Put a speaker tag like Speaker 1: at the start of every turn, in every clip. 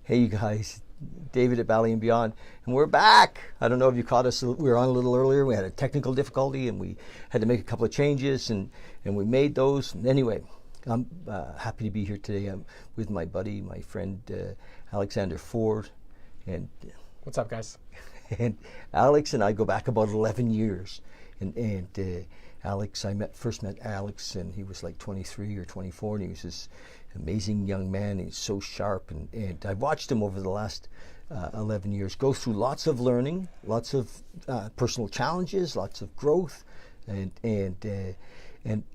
Speaker 1: Hey, you guys, David at Valley and Beyond, and we're back. I don't know if you caught us. We were on a little earlier. We had a technical difficulty, and we had to make a couple of changes, and we made those. Anyway, I'm happy to be here today. I'm with my buddy, my friend Alexander Ford, and
Speaker 2: what's up, guys?
Speaker 1: And Alex and I go back about 11 years, and Alex, I first met Alex, and he was like 23 or 24, and he was this amazing young man. He's so sharp, and I've watched him over the last 11 years go through lots of learning, lots of personal challenges, lots of growth, and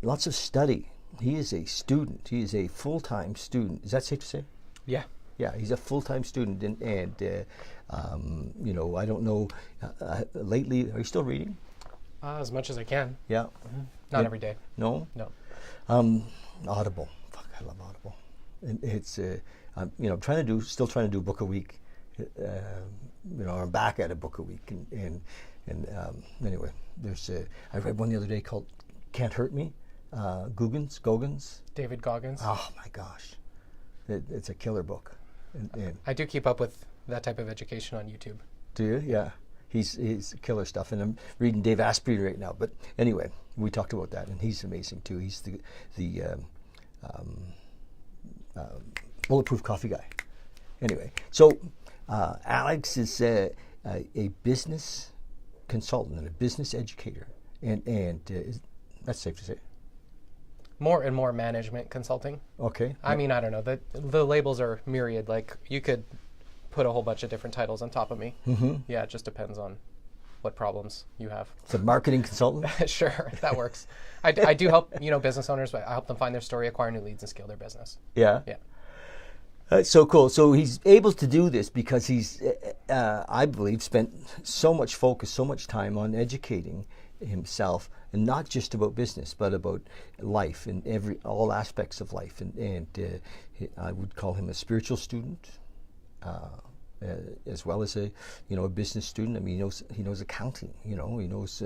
Speaker 1: lots of study. He is a student. He is a full-time student. Is that safe to say?
Speaker 2: Yeah.
Speaker 1: Yeah, he's a full-time student, and you know, I don't know. Lately, are you still reading?
Speaker 2: As much as I can.
Speaker 1: Yeah.
Speaker 2: Mm-hmm. Not every day.
Speaker 1: No.
Speaker 2: No.
Speaker 1: Audible. Fuck, I love Audible. And it's I'm, you know, still trying to do a book a week. You know, I'm back at a book a week, and anyway, there's I read one the other day called "Can't Hurt Me." Goggins.
Speaker 2: David Goggins.
Speaker 1: Oh my gosh, it's a killer book. And
Speaker 2: I do keep up with that type of education on YouTube.
Speaker 1: Do you? Yeah. He's killer stuff, and I'm reading Dave Asprey right now. But anyway, we talked about that, and he's amazing too. He's the bulletproof coffee guy. Anyway, so Alex is a business consultant and a business educator, and that's safe to say.
Speaker 2: More and more management consulting.
Speaker 1: Okay.
Speaker 2: I mean, I don't know. The labels are myriad. Like, you could put a whole bunch of different titles on top of me.
Speaker 1: Mm-hmm.
Speaker 2: Yeah, it just depends on what problems you have.
Speaker 1: So marketing consultant?
Speaker 2: Sure, that works. I do help, business owners. I help them find their story, acquire new leads, and scale their business.
Speaker 1: Yeah.
Speaker 2: Yeah.
Speaker 1: That's so cool. So he's able to do this because he's, I believe, spent so much focus, so much time on educating himself, and not just about business, but about life and all aspects of life. And I would call him a spiritual student, as well as a business student. I mean, he knows accounting. He knows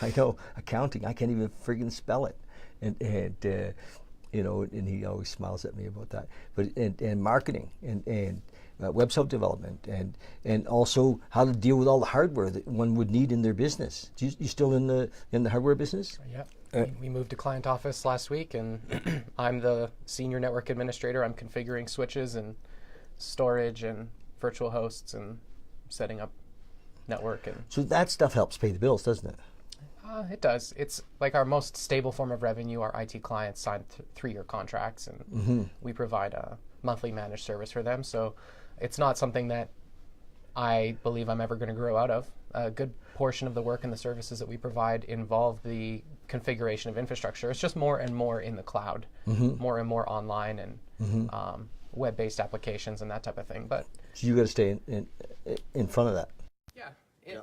Speaker 1: I know accounting. I can't even friggin' spell it, and he always smiles at me about that. But and marketing and website development and also how to deal with all the hardware that one would need in their business. You still in the hardware business?
Speaker 2: Yeah. We moved to client office last week, and I'm the senior network administrator. I'm configuring switches and storage and virtual hosts and setting up network. And
Speaker 1: so that stuff helps pay the bills, doesn't it?
Speaker 2: It does. It's like our most stable form of revenue. Our IT clients sign 3-year contracts, and
Speaker 1: mm-hmm.
Speaker 2: we provide a monthly managed service for them. So it's not something that I believe I'm ever going to grow out of. A good portion of the work and the services that we provide involve the configuration of infrastructure. It's just more and more in the cloud,
Speaker 1: mm-hmm.
Speaker 2: more and more online, and
Speaker 1: mm-hmm.
Speaker 2: Web-based applications and that type of thing. But
Speaker 1: so you got to stay in front of that.
Speaker 2: Yeah.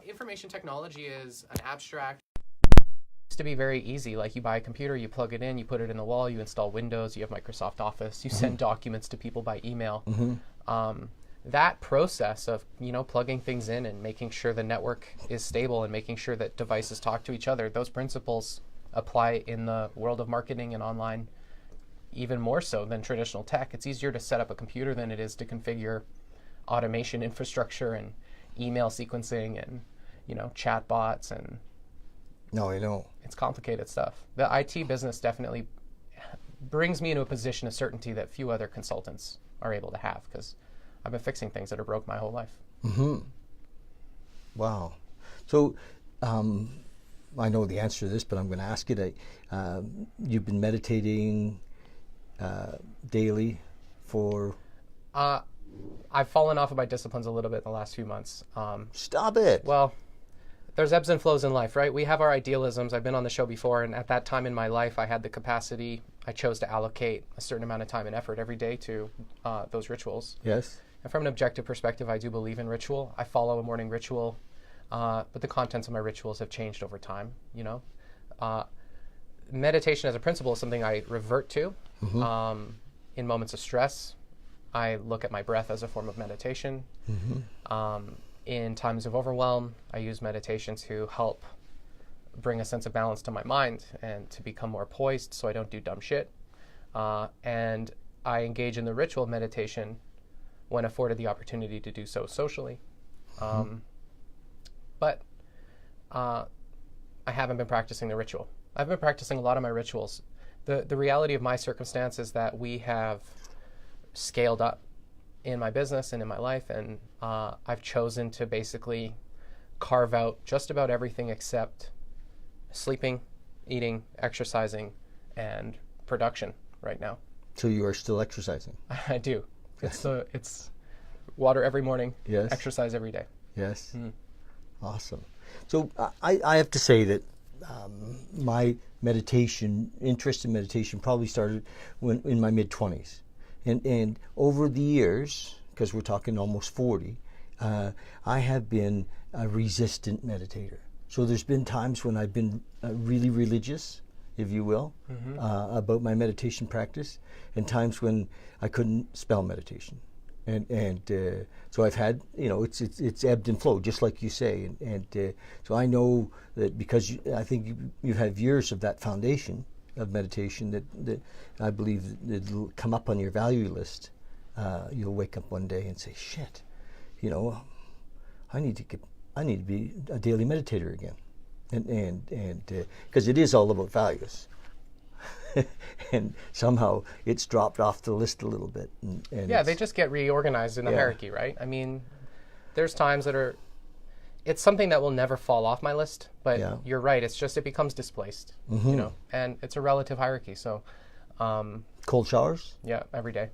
Speaker 2: Information technology is an abstract. To be very easy. Like, you buy a computer, you plug it in, you put it in the wall, you install Windows, you have Microsoft Office, you send documents to people by email.
Speaker 1: Mm-hmm.
Speaker 2: That process of plugging things in and making sure the network is stable and making sure that devices talk to each other, those principles apply in the world of marketing and online even more so than traditional tech. It's easier to set up a computer than it is to configure automation infrastructure and email sequencing and chat bots and
Speaker 1: No, I know.
Speaker 2: It's complicated stuff. The IT business definitely brings me into a position of certainty that few other consultants are able to have, because I've been fixing things that are broke my whole life.
Speaker 1: Mm-hmm. Wow. So I know the answer to this, but I'm going to ask it. You've been meditating daily for...
Speaker 2: I've fallen off of my disciplines a little bit in the last few months.
Speaker 1: Stop it.
Speaker 2: Well, there's ebbs and flows in life, right? We have our idealisms. I've been on the show before, and at that time in my life, I had the capacity. I chose to allocate a certain amount of time and effort every day to those rituals.
Speaker 1: Yes.
Speaker 2: And from an objective perspective, I do believe in ritual. I follow a morning ritual, but the contents of my rituals have changed over time, Meditation as a principle is something I revert to.
Speaker 1: Mm-hmm.
Speaker 2: In moments of stress, I look at my breath as a form of meditation.
Speaker 1: Mm-hmm.
Speaker 2: In times of overwhelm, I use meditation to help bring a sense of balance to my mind and to become more poised so I don't do dumb shit. And I engage in the ritual of meditation when afforded the opportunity to do so socially. But I haven't been practicing the ritual. I've been practicing a lot of my rituals. The reality of my circumstance is that we have scaled up in my business and in my life, and I've chosen to basically carve out just about everything except sleeping, eating, exercising, and production right now.
Speaker 1: So you are still exercising?
Speaker 2: I do. It's water every morning,
Speaker 1: Yes.
Speaker 2: exercise every day.
Speaker 1: Yes. Awesome. So I have to say that my interest in meditation probably started in my mid-20s. And over the years, because we're talking almost 40, I have been a resistant meditator. So there's been times when I've been really religious, if you will, about my meditation practice, and times when I couldn't spell meditation. And so I've had, it's ebbed and flowed, just like you say. And so I know that because I think you have years of that foundation of meditation that I believe that it'll come up on your value list. You'll wake up one day and say, shit, I need to be a daily meditator again. And because it is all about values. And somehow it's dropped off the list a little bit. And
Speaker 2: yeah, they just get reorganized in the hierarchy, right? I mean, there's times that it's something that will never fall off my list, but you're right, it becomes displaced, and it's a relative hierarchy. So,
Speaker 1: cold showers?
Speaker 2: Yeah, every day.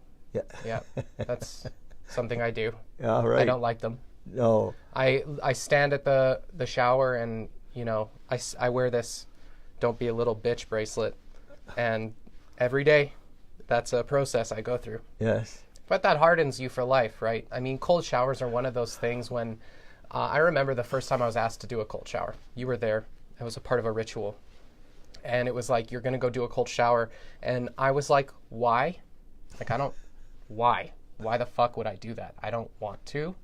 Speaker 2: Yeah, that's something I do.
Speaker 1: All right.
Speaker 2: I don't like them.
Speaker 1: No.
Speaker 2: I stand at the shower and, I wear this "don't be a little bitch" bracelet, and every day that's a process I go through.
Speaker 1: Yes.
Speaker 2: But that hardens you for life, right? I mean, cold showers are one of those things when I remember the first time I was asked to do a cold shower. You were there. It was a part of a ritual. And it was like, you're going to go do a cold shower. And I was like, why? Why? Why the fuck would I do that? I don't want to.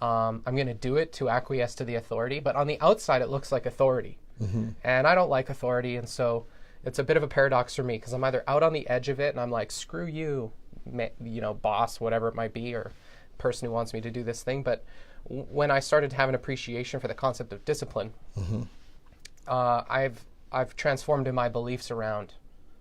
Speaker 2: I'm going to do it to acquiesce to the authority. But on the outside, it looks like authority. And I don't like authority. And so it's a bit of a paradox for me because I'm either out on the edge of it and I'm like, screw you, boss, whatever it might be, or person who wants me to do this thing. But when I started to have an appreciation for the concept of discipline, I've transformed in my beliefs around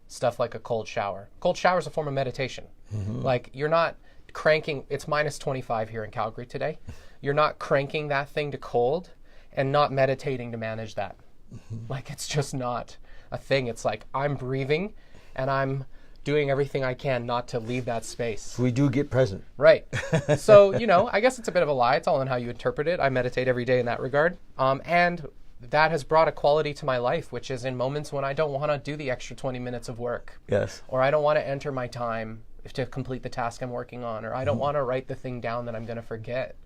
Speaker 2: stuff like a cold shower. Cold shower is a form of meditation. Like, you're not cranking, it's minus 25 here in Calgary today. You're not cranking that thing to cold and not meditating to manage that. Like, it's just not a thing. It's like, I'm breathing and I'm doing everything I can not to leave that space.
Speaker 1: We do get present.
Speaker 2: Right. So, I guess it's a bit of a lie. It's all in how you interpret it. I meditate every day in that regard. And that has brought a quality to my life, which is in moments when I don't want to do the extra 20 minutes of work.
Speaker 1: Yes.
Speaker 2: Or I don't want to enter my time to complete the task I'm working on, or I don't want to write the thing down that I'm going to forget.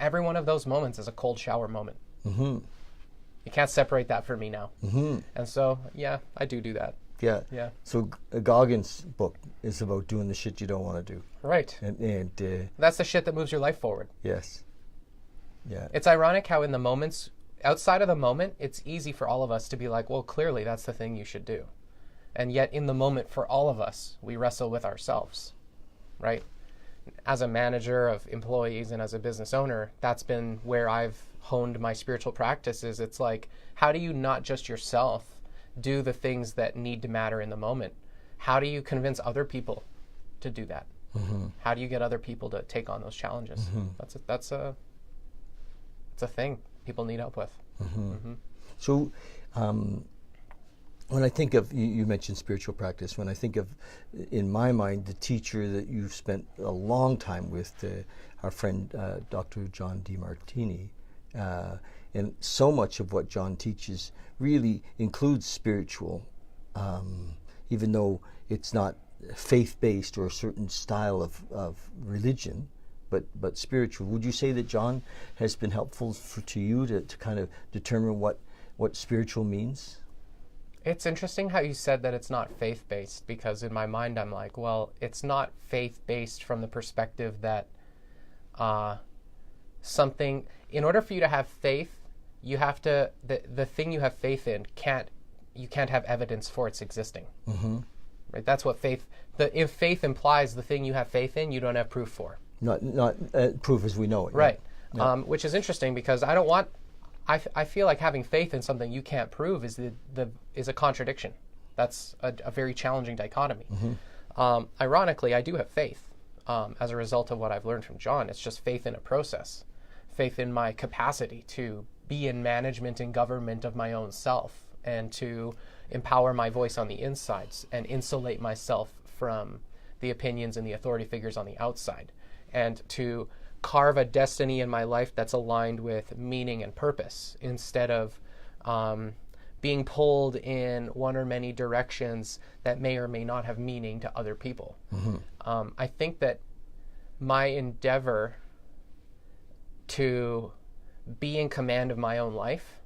Speaker 2: Every one of those moments is a cold shower moment. You can't separate that for me now. And so, yeah, I do that.
Speaker 1: Yeah.
Speaker 2: Yeah.
Speaker 1: So Goggins' book is about doing the shit you don't want to do.
Speaker 2: Right.
Speaker 1: And
Speaker 2: that's the shit that moves your life forward.
Speaker 1: yes. Yeah.
Speaker 2: It's ironic how in the moments, outside of the moment, it's easy for all of us to be like, well, clearly that's the thing you should do. And yet in the moment, for all of us, we wrestle with ourselves, right? As a manager of employees and as a business owner, that's been where I've honed my spiritual practices. It's like, how do you not just yourself do the things that need to matter in the moment? How do you convince other people to do that? How do you get other people to take on those challenges? That's a thing people need help with.
Speaker 1: So when I think of, you mentioned spiritual practice, when I think of, in my mind, the teacher that you've spent a long time with, our friend Dr. John Demartini, and so much of what John teaches really includes spiritual, even though it's not faith-based or a certain style of religion, but spiritual. Would you say that John has been helpful to you to kind of determine what spiritual means?
Speaker 2: It's interesting how you said that it's not faith-based, because in my mind I'm like, well, it's not faith-based from the perspective that something, in order for you to have faith, you have to, the thing you have faith in you can't have evidence for its existing. Right? That's what faith, if faith implies the thing you have faith in, you don't have proof for.
Speaker 1: Not proof as we know it.
Speaker 2: Right. Which is interesting because I don't want. I feel like having faith in something you can't prove is is a contradiction. That's a very challenging dichotomy. Ironically, I do have faith as a result of what I've learned from John. It's just faith in a process, faith in my capacity to be in management and government of my own self, and to empower my voice on the insides and insulate myself from the opinions and the authority figures on the outside, and to carve a destiny in my life that's aligned with meaning and purpose instead of being pulled in one or many directions that may or may not have meaning to other people. I think that my endeavor to be in command of my own life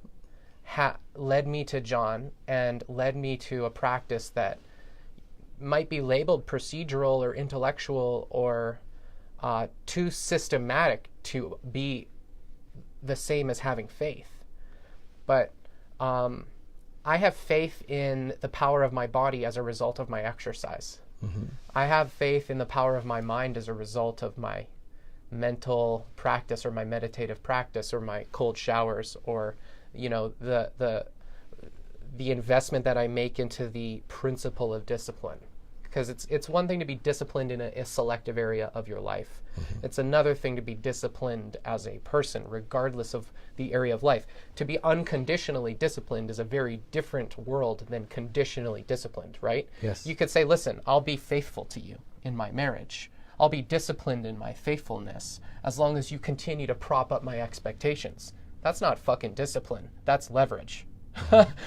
Speaker 2: led me to John and led me to a practice that might be labeled procedural or intellectual or too systematic to be the same as having faith. But I have faith in the power of my body as a result of my exercise. I have faith in the power of my mind as a result of my mental practice or my meditative practice or my cold showers, or the investment that I make into the principle of discipline. Because it's one thing to be disciplined in a selective area of your life. It's another thing to be disciplined as a person, regardless of the area of life. To be unconditionally disciplined is a very different world than conditionally disciplined, right?
Speaker 1: Yes.
Speaker 2: You could say, listen, I'll be faithful to you in my marriage. I'll be disciplined in my faithfulness as long as you continue to prop up my expectations. That's not fucking discipline. That's leverage.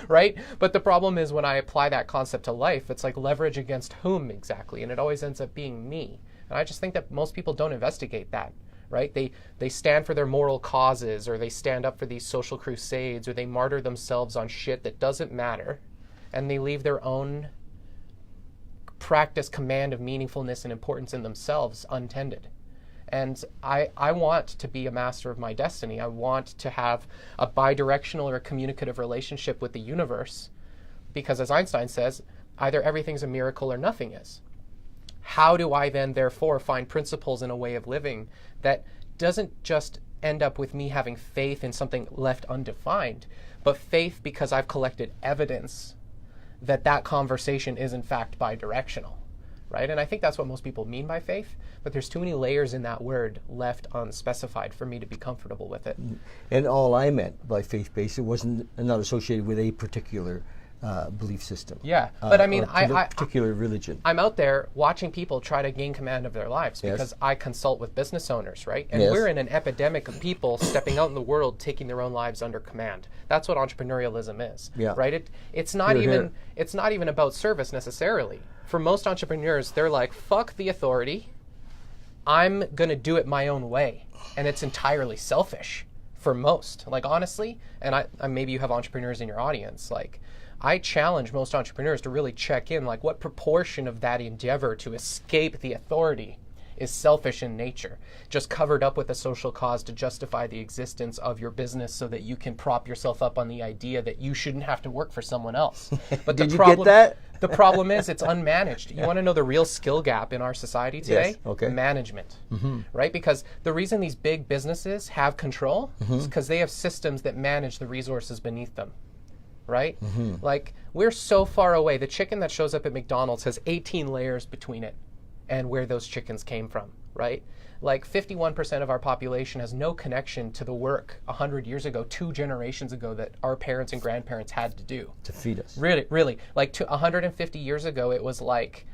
Speaker 2: Right? But the problem is when I apply that concept to life, it's like leverage against whom exactly? And it always ends up being me. And I just think that most people don't investigate that, right? They stand for their moral causes, or they stand up for these social crusades, or they martyr themselves on shit that doesn't matter, and they leave their own practice command of meaningfulness and importance in themselves untended. And I want to be a master of my destiny. I want to have a bidirectional or a communicative relationship with the universe, because as Einstein says, either everything's a miracle or nothing is. How do I then therefore find principles in a way of living that doesn't just end up with me having faith in something left undefined, but faith because I've collected evidence that conversation is in fact bidirectional? Right? And I think that's what most people mean by faith, but there's too many layers in that word left unspecified for me to be comfortable with it.
Speaker 1: And all I meant by faith-based, it wasn't not associated with a particular belief system.
Speaker 2: Yeah, but I mean,
Speaker 1: a particular religion.
Speaker 2: I'm out there watching people try to gain command of their lives because I consult with business owners, right? And we're in an epidemic of people stepping out in the world, taking their own lives under command. That's what entrepreneurialism is, right? It's not even about service necessarily. For most entrepreneurs, they're like, fuck the authority. I'm going to do it my own way. And it's entirely selfish for most. Like, honestly, and I maybe you have entrepreneurs in your audience, like, I challenge most entrepreneurs to really check in, like, what proportion of that endeavor to escape the authority is selfish in nature, just covered up with a social cause to justify the existence of your business so that you can prop yourself up on the idea that you shouldn't have to work for someone else. But
Speaker 1: Did you get that?
Speaker 2: The problem is it's unmanaged. You want to know the real skill gap in our society today?
Speaker 1: Yes. Okay.
Speaker 2: Management, right? Because the reason these big businesses have control is because they have systems that manage the resources beneath them. Right? Like, we're so far away. The chicken that shows up at McDonald's has 18 layers between it and where those chickens came from, right? Like, 51% of our population has no connection to the work 100 years ago, 2 generations ago, that our parents and grandparents had to do.
Speaker 1: To feed us.
Speaker 2: Really. Like, 150 years ago, it was like,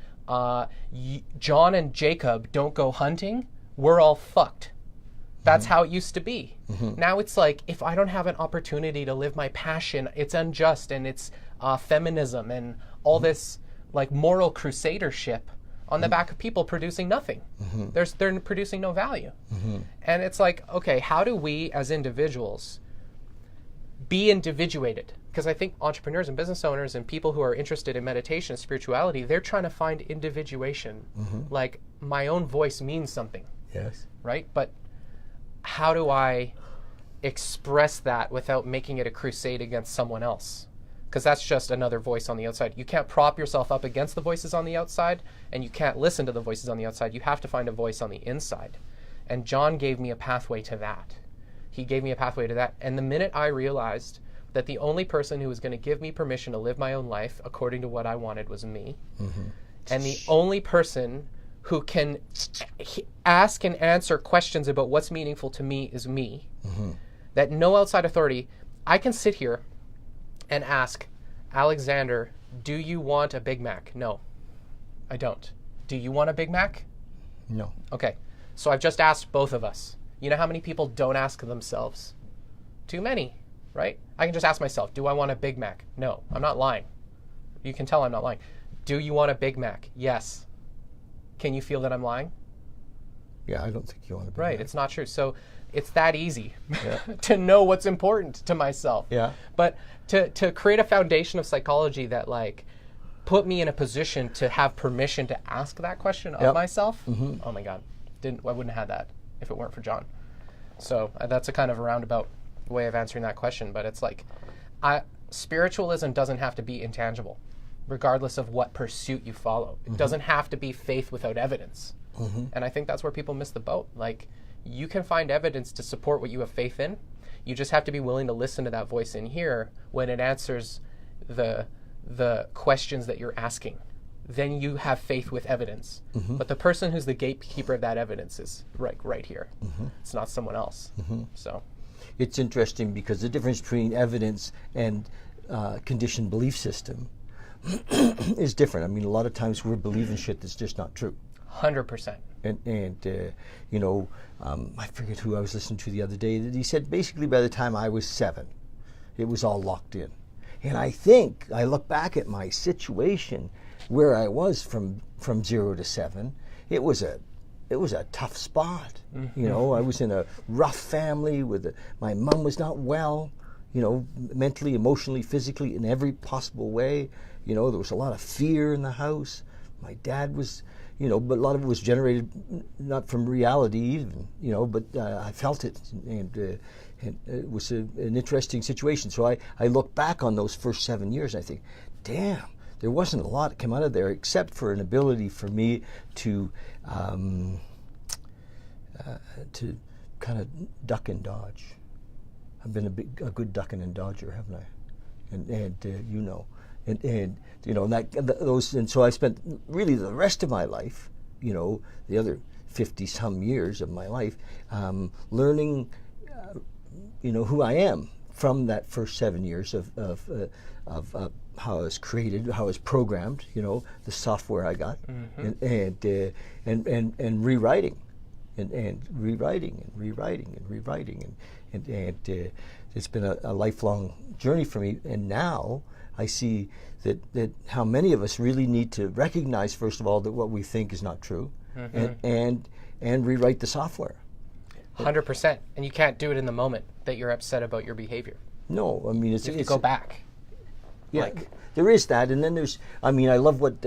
Speaker 2: John and Jacob don't go hunting, we're all fucked. That's how it used to be. Now it's like, if I don't have an opportunity to live my passion, it's unjust, and it's feminism and all this like moral crusadership on the back of people producing nothing. They're producing no value. And it's like, okay, how do we as individuals be individuated? Because I think entrepreneurs and business owners and people who are interested in meditation and spirituality, they're trying to find individuation. Like, my own voice means something.
Speaker 1: Yes.
Speaker 2: Right? But how do I express that without making it a crusade against someone else? Because that's just another voice on the outside. You can't prop yourself up against the voices on the outside, and you can't listen to the voices on the outside. You have to find a voice on the inside. And John gave me a pathway to that. He gave me a pathway to that. And the minute I realized that the only person who was going to give me permission to live my own life according to what I wanted was me, and the only person who can ask and answer questions about what's meaningful to me is me, that no outside authority, I can sit here and ask, Alexander, do you want a Big Mac? No, I don't. Do you want a Big Mac?
Speaker 1: No.
Speaker 2: Okay, so I've just asked both of us. You know how many people don't ask themselves? Too many, right? I can just ask myself, do I want a Big Mac? No, I'm not lying. You can tell I'm not lying. Do you want a Big Mac? Yes. Can you feel that I'm lying?
Speaker 1: Yeah, I don't think you want to be
Speaker 2: Right,
Speaker 1: that.
Speaker 2: it's not true. So it's that easy to know what's important to myself.
Speaker 1: Yeah.
Speaker 2: But to create a foundation of psychology that like put me in a position to have permission to ask that question of myself, oh my God, I wouldn't have had that if it weren't for John. So that's a kind of a roundabout way of answering that question. But it's like, spiritualism doesn't have to be intangible, regardless of what pursuit you follow. It doesn't have to be faith without evidence. And I think that's where people miss the boat. Like, you can find evidence to support what you have faith in. You just have to be willing to listen to that voice in here when it answers the questions that you're asking. Then you have faith with evidence. But the person who's the gatekeeper of that evidence is right here. It's not someone else. So
Speaker 1: It's interesting because the difference between evidence and conditioned belief system is different. I mean, a lot of times we're believing shit that's just not true.
Speaker 2: 100%.
Speaker 1: And you know, I forget who I was listening to the other day, that he said basically by the time I was 7, it was all locked in. And I think, I look back at my situation where I was from 0 to 7, it was a tough spot. You know, I was in a rough family my mom was not well, you know, mentally, emotionally, physically, in every possible way. You know, there was a lot of fear in the house. My dad was, you know, but a lot of it was generated not from reality even, you know, but I felt it, and it was an interesting situation. So I look back on those first 7 years, and I think, damn, there wasn't a lot that came out of there except for an ability for me to kind of duck and dodge. I've been a good ducking and dodger, haven't I? And you know. And you know, and so I spent really the rest of my life, you know, the other 50-some years of my life, learning, you know, who I am from that first 7 years of how I was created, how I was programmed, you know, the software I got, and rewriting, and rewriting and rewriting and rewriting, and it's been a lifelong journey for me. And now I see that how many of us really need to recognize, first of all, that what we think is not true, and rewrite the software.
Speaker 2: 100%. And you can't do it in the moment that you're upset about your behavior.
Speaker 1: No, I mean, it's
Speaker 2: You have to go back.
Speaker 1: Yeah, there is that, and then there's, I mean, I love what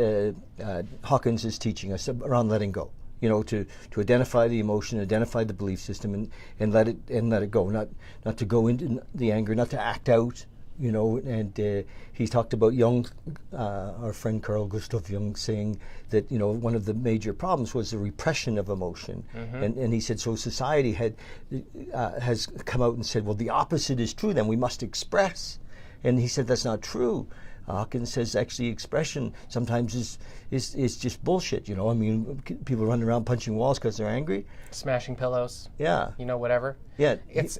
Speaker 1: Hawkins is teaching us around letting go. You know, to identify the emotion, identify the belief system, and let it go. Not to go into the anger, not to act out. You know, and he talked about Jung, our friend Carl Gustav Jung, saying that, you know, one of the major problems was the repression of emotion, and he said, so society has come out and said, well, the opposite is true. Then we must express, and he said that's not true. Hawkins says actually expression sometimes is just bullshit. You know, I mean, people running around punching walls because they're angry,
Speaker 2: Smashing pillows.
Speaker 1: Yeah.
Speaker 2: You know, whatever.
Speaker 1: Yeah.
Speaker 2: It's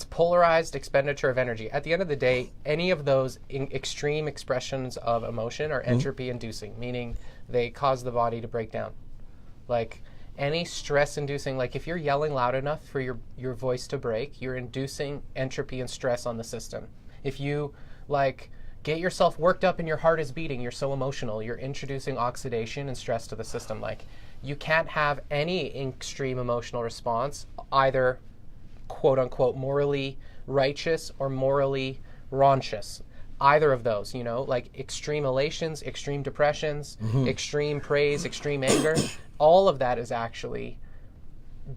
Speaker 2: polarized expenditure of energy. At the end of the day, any of those extreme expressions of emotion are entropy inducing, meaning they cause the body to break down. Like any stress inducing, like if you're yelling loud enough for your voice to break, you're inducing entropy and stress on the system. If you like get yourself worked up and your heart is beating, you're so emotional, you're introducing oxidation and stress to the system. Like, you can't have any extreme emotional response, either quote unquote morally righteous or morally raunchous. Either of those, you know, like extreme elations, extreme depressions, extreme praise, extreme anger, all of that is actually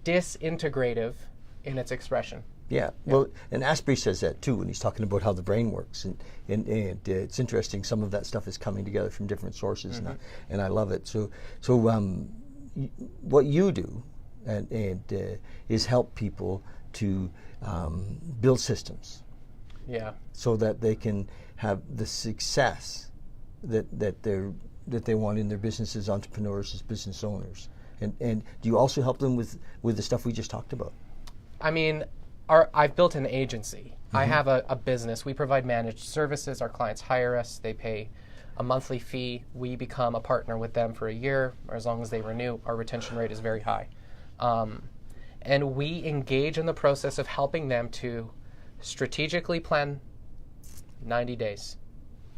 Speaker 2: disintegrative in its expression.
Speaker 1: Yeah, well, and Asprey says that too when he's talking about how the brain works, and it's interesting. Some of that stuff is coming together from different sources, and I love it. So what you do, and is help people to build systems
Speaker 2: Yeah.
Speaker 1: so that they can have the success that they want in their businesses, entrepreneurs as business owners. And do you also help them with the stuff we just talked about?
Speaker 2: I mean, I've built an agency. I have a business. We provide managed services. Our clients hire us. They pay a monthly fee. We become a partner with them for a year, or as long as they renew. Our retention rate is very high. And we engage in the process of helping them to strategically plan 90 days,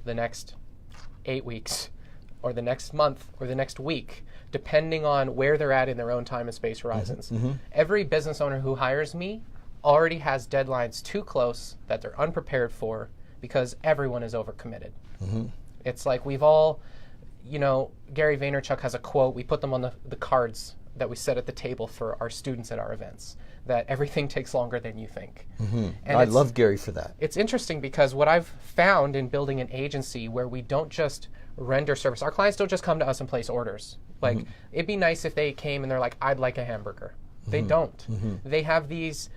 Speaker 2: the next 8 weeks, or the next month, or the next week, depending on where they're at in their own time and space horizons. Every business owner who hires me already has deadlines too close that they're unprepared for because everyone is overcommitted. It's like we've all, Gary Vaynerchuk has a quote, we put them on the cards that we set at the table for our students at our events, that everything takes longer than you think. And
Speaker 1: I love Gary for that.
Speaker 2: It's interesting because what I've found in building an agency where we don't just render service, our clients don't just come to us and place orders. Like, it'd be nice if they came and they're like, I'd like a hamburger. They don't. They have these,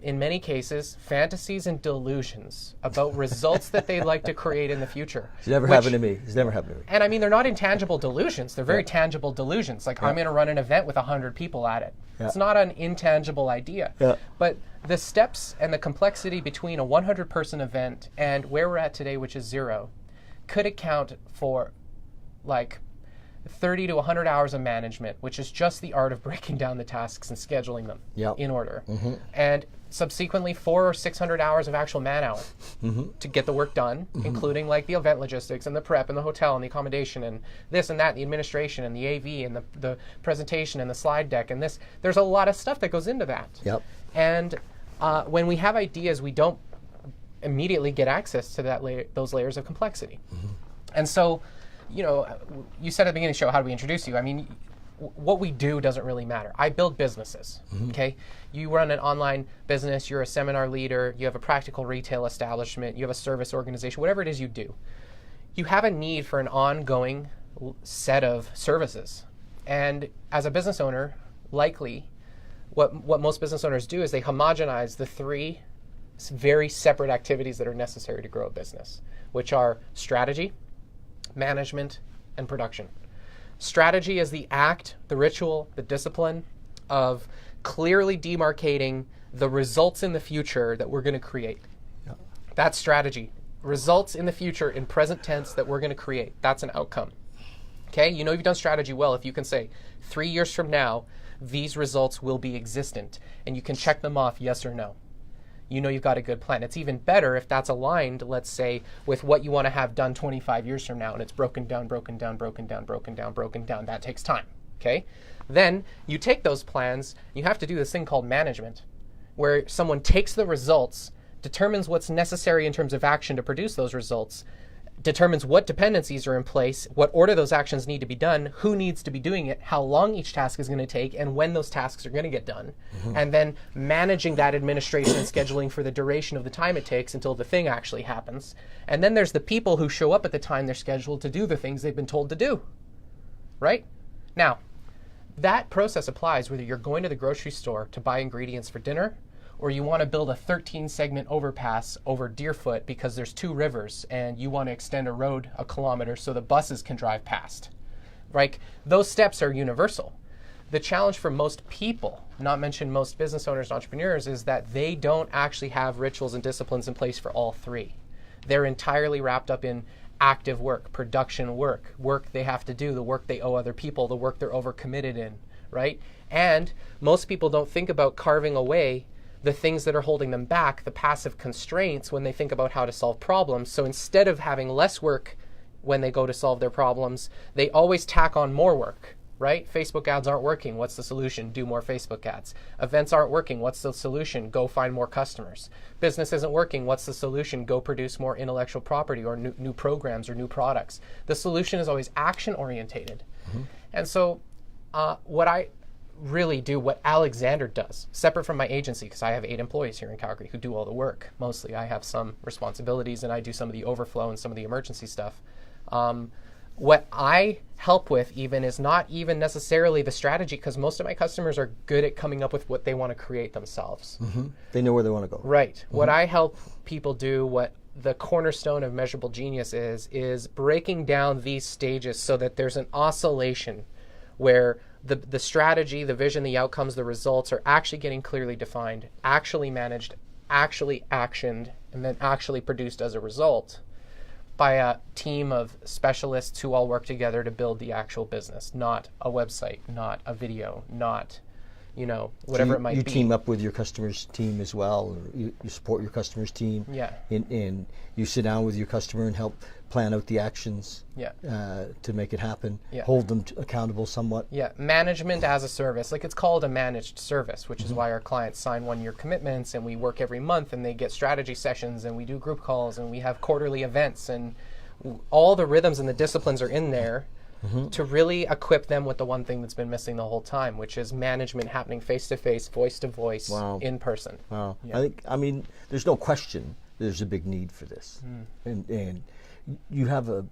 Speaker 2: in many cases, fantasies and delusions about results that they'd like to create in the future.
Speaker 1: It's never happened to me. It's never happened to me.
Speaker 2: And I mean, they're not intangible delusions. They're very tangible delusions. Like, I'm going to run an event with 100 people at it. It's not an intangible idea. But the steps and the complexity between a 100-person event and where we're at today, which is 0, could account for like 30 to 100 hours of management, which is just the art of breaking down the tasks and scheduling them in order. And subsequently 400 or 600 hours of actual man hour to get the work done, including like the event logistics and the prep and the hotel and the accommodation and this and that, the administration and the AV and the presentation and the slide deck and this. There's a lot of stuff that goes into that. And when we have ideas, we don't immediately get access to those layers of complexity. And so, you said at the beginning of the show, how do we introduce you? I mean, what we do doesn't really matter. I build businesses, okay? You run an online business, you're a seminar leader, you have a practical retail establishment, you have a service organization, whatever it is you do. You have a need for an ongoing set of services. And as a business owner, likely, what most business owners do is they homogenize the 3 very separate activities that are necessary to grow a business, which are strategy, management, and production. Strategy is the act, the ritual, the discipline of clearly demarcating the results in the future that we're going to create. That's strategy. Results in the future in present tense that we're going to create. That's an outcome. Okay? You've done strategy well if you can say 3 years from now, these results will be existent, and you can check them off yes or no. You've got a good plan. It's even better if that's aligned, let's say, with what you want to have done 25 years from now, and it's broken down. That takes time, okay? Then you take those plans, you have to do this thing called management, where someone takes the results, determines what's necessary in terms of action to produce those results, determines what dependencies are in place, what order those actions need to be done, who needs to be doing it, how long each task is going to take, and when those tasks are going to get done. And then managing that administration and scheduling for the duration of the time it takes until the thing actually happens. And then there's the people who show up at the time they're scheduled to do the things they've been told to do. Right? Now, that process applies whether you're going to the grocery store to buy ingredients for dinner, or you want to build a 13-segment overpass over Deerfoot because there's 2 rivers and you want to extend a road a kilometer so the buses can drive past. Right? Those steps are universal. The challenge for most people, not mention most business owners and entrepreneurs, is that they don't actually have rituals and disciplines in place for all 3. They're entirely wrapped up in active work, production work they have to do, the work they owe other people, the work they're overcommitted in, right? And most people don't think about carving away the things that are holding them back, the passive constraints, when they think about how to solve problems. So instead of having less work when they go to solve their problems, they always tack on more work, right? Facebook ads aren't working. What's the solution? Do more Facebook ads. Events aren't working. What's the solution? Go find more customers. Business isn't working. What's the solution? Go produce more intellectual property or new programs or new products. The solution is always action orientated. And so what I really do, what Alexander does, separate from my agency, because I have 8 employees here in Calgary who do all the work. Mostly I have some responsibilities and I do some of the overflow and some of the emergency stuff. What I help with even is not even necessarily the strategy, because most of my customers are good at coming up with what they want to create themselves.
Speaker 1: They know where they want to go.
Speaker 2: Right. What I help people do, what the cornerstone of Measurable Genius is breaking down these stages so that there's an oscillation where the strategy, the vision, the outcomes, the results are actually getting clearly defined, actually managed, actually actioned, and then actually produced as a result by a team of specialists who all work together to build the actual business, not a website, not a video, not, whatever
Speaker 1: So
Speaker 2: it might
Speaker 1: you
Speaker 2: be.
Speaker 1: team up with your customer's team as well, or you support your customer's team.
Speaker 2: Yeah.
Speaker 1: And you sit down with your customer and help plan out the actions.
Speaker 2: Yeah.
Speaker 1: To make it happen.
Speaker 2: Yeah.
Speaker 1: Hold them accountable somewhat.
Speaker 2: Yeah, management as a service. Like, it's called a managed service, which is why our clients sign 1-year commitments, and we work every month, and they get strategy sessions, and we do group calls, and we have quarterly events, and all the rhythms and the disciplines are in there to really equip them with the one thing that's been missing the whole time, which is management happening face-to-face, voice-to-voice,
Speaker 1: Wow.
Speaker 2: in person.
Speaker 1: Wow.
Speaker 2: Yeah.
Speaker 1: I mean, there's no question there's a big need for this. And you have a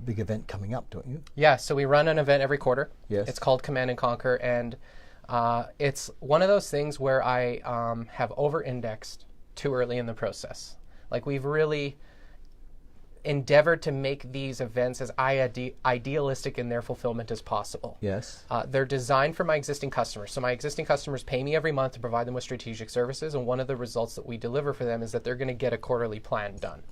Speaker 1: big event coming up, don't you?
Speaker 2: Yeah, so we run an event every quarter.
Speaker 1: Yes.
Speaker 2: It's called Command and Conquer, and it's one of those things where I have over-indexed too early in the process. Like, we've really endeavored to make these events as idealistic in their fulfillment as possible.
Speaker 1: Yes.
Speaker 2: They're designed for my existing customers. So my existing customers pay me every month to provide them with strategic services, and one of the results that we deliver for them is that they're going to get a quarterly plan done.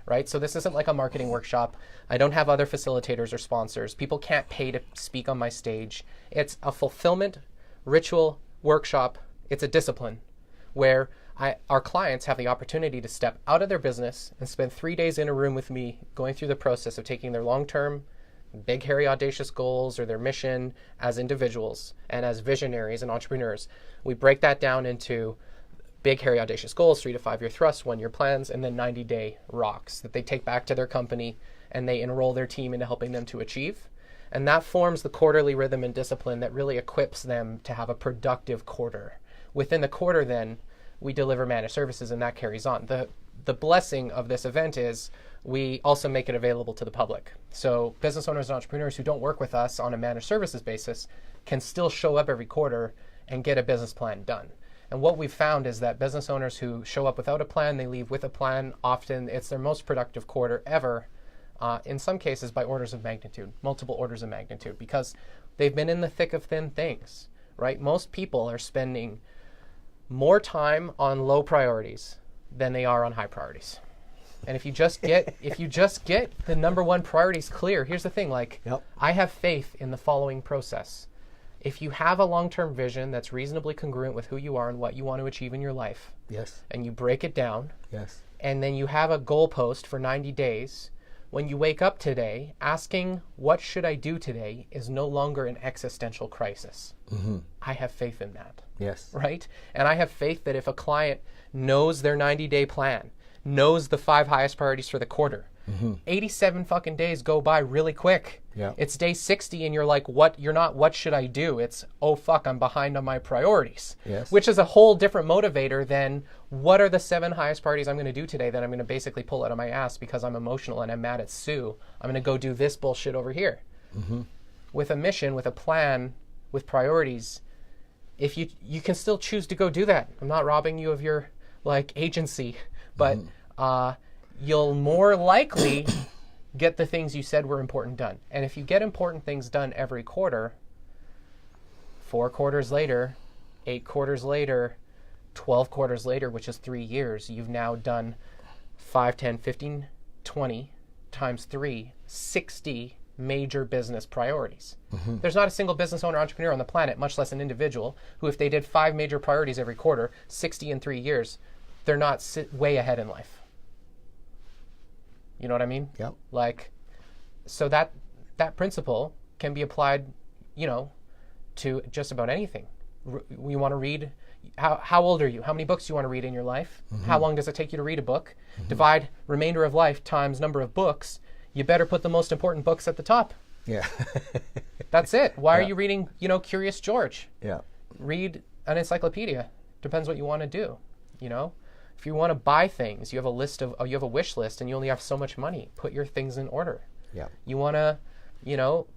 Speaker 2: Right? So this isn't like a marketing workshop. I don't have other facilitators or sponsors. People can't pay to speak on my stage. It's a fulfillment ritual workshop. It's a discipline where our clients have the opportunity to step out of their business and spend 3 days in a room with me going through the process of taking their long-term, big, hairy, audacious goals or their mission as individuals and as visionaries and entrepreneurs. We break that down into big, hairy, audacious goals, 3 to 5 year thrusts, 1-year plans, and then 90-day rocks that they take back to their company and they enroll their team into helping them to achieve. And that forms the quarterly rhythm and discipline that really equips them to have a productive quarter. Within the quarter, then, we deliver managed services, and that carries on. The blessing of this event is we also make it available to the public. So business owners and entrepreneurs who don't work with us on a managed services basis can still show up every quarter and get a business plan done. And what we've found is that business owners who show up without a plan, they leave with a plan. Often it's their most productive quarter ever, in some cases by orders of magnitude, multiple orders of magnitude, because they've been in the thick of thin things, right? Most people are spending more time on low priorities than they are on high priorities. And if you just get the number one priorities clear, here's the thing, I have faith in the following process. If you have a long-term vision that's reasonably congruent with who you are and what you want to achieve in your life,
Speaker 1: Yes.
Speaker 2: and you break it down,
Speaker 1: Yes.
Speaker 2: and then you have a goalpost for 90 days, when you wake up today, asking, what should I do today, is no longer an existential crisis. I have faith in that.
Speaker 1: Yes.
Speaker 2: Right? And I have faith that if a client knows their 90-day plan, knows the 5 highest priorities for the quarter, 87 fucking days go by really quick.
Speaker 1: Yeah.
Speaker 2: It's day 60 and you're like, what should I do? It's, oh fuck, I'm behind on my priorities.
Speaker 1: Yes.
Speaker 2: Which is a whole different motivator than what are the 7 highest priorities I'm going to do today that I'm going to basically pull out of my ass because I'm emotional and I'm mad at Sue. I'm going to go do this bullshit over here. With a mission, with a plan, with priorities, if you can still choose to go do that. I'm not robbing you of your agency, but you'll more likely get the things you said were important done. And if you get important things done every quarter, 4 quarters later, 8 quarters later, 12 quarters later, which is 3 years, you've now done 5, 10, 15, 20 times 3, 60 major business priorities. There's not a single business owner, entrepreneur on the planet, much less an individual, who if they did 5 major priorities every quarter, 60 in 3 years, they're not way ahead in life. You know what I mean?
Speaker 1: Yep.
Speaker 2: So that principle can be applied, to just about anything. You want to read, how old are you? How many books do you want to read in your life? How long does it take you to read a book? Divide remainder of life times number of books. You better put the most important books at the top.
Speaker 1: Yeah.
Speaker 2: That's it. Why are you reading, Curious George?
Speaker 1: Yeah.
Speaker 2: Read an encyclopedia. Depends what you want to do, If you want to buy things, you have a wish list and you only have so much money. Put your things in order.
Speaker 1: Yeah.
Speaker 2: You want to,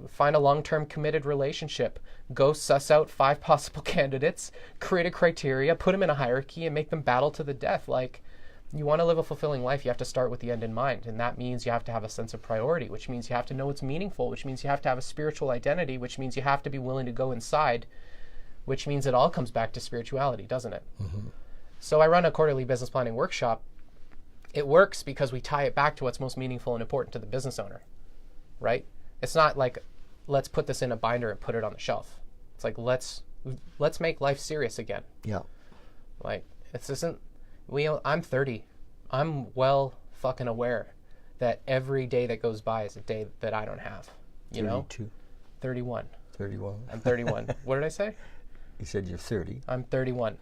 Speaker 2: find a long-term committed relationship. Go suss out 5 possible candidates, create a criteria, put them in a hierarchy, and make them battle to the death. Like, you want to live a fulfilling life, you have to start with the end in mind. And that means you have to have a sense of priority, which means you have to know what's meaningful, which means you have to have a spiritual identity, which means you have to be willing to go inside, which means it all comes back to spirituality, doesn't it? Mm-hmm. So I run a quarterly business planning workshop. It works because we tie it back to what's most meaningful and important to the business owner, right? It's not like, let's put this in a binder and put it on the shelf. It's like, let's make life serious again.
Speaker 1: Yeah.
Speaker 2: Like, I'm 30. I'm well fucking aware that every day that goes by is a day that I don't have.
Speaker 1: 32.
Speaker 2: 31.
Speaker 1: 31.
Speaker 2: I'm 31. What did I say?
Speaker 1: You said you're 30.
Speaker 2: I'm 31.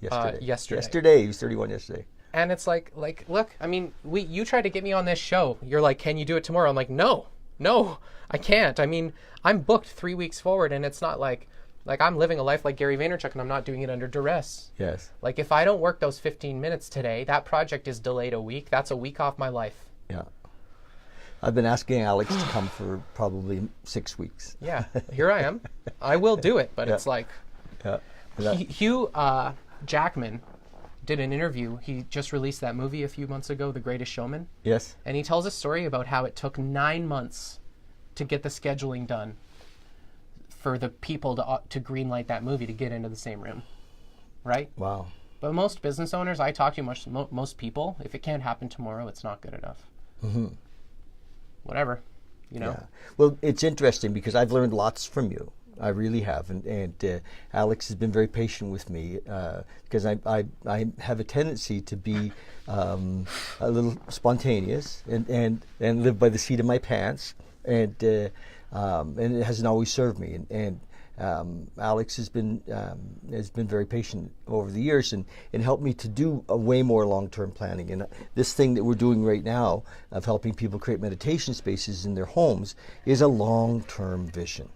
Speaker 1: Yesterday.
Speaker 2: Yesterday.
Speaker 1: He was 31 yesterday.
Speaker 2: And it's like, look, I mean, you tried to get me on this show. You're like, can you do it tomorrow? I'm like, no, I can't. I mean, I'm booked 3 weeks forward, and it's not like I'm living a life like Gary Vaynerchuk, and I'm not doing it under duress.
Speaker 1: Yes.
Speaker 2: Like, if I don't work those 15 minutes today, that project is delayed a week. That's a week off my life.
Speaker 1: Yeah. I've been asking Alex to come for probably 6 weeks.
Speaker 2: Yeah, here I am. I will do it, but it's like, Hugh Jackman did an interview. He just released that movie a few months ago, The Greatest Showman.
Speaker 1: Yes.
Speaker 2: And he tells a story about how it took 9 months to get the scheduling done for the people to greenlight that movie to get into the same room, right?
Speaker 1: Wow.
Speaker 2: But most business owners I talk to, most people, if it can't happen tomorrow, it's not good enough. Mm-hmm. Whatever,
Speaker 1: Yeah. Well, it's interesting because I've learned lots from you. I really have, and Alex has been very patient with me because I have a tendency to be a little spontaneous and live by the seat of my pants, and it hasn't always served me. And Alex has been very patient over the years and helped me to do a way more long-term planning. And this thing that we're doing right now of helping people create meditation spaces in their homes is a long-term vision.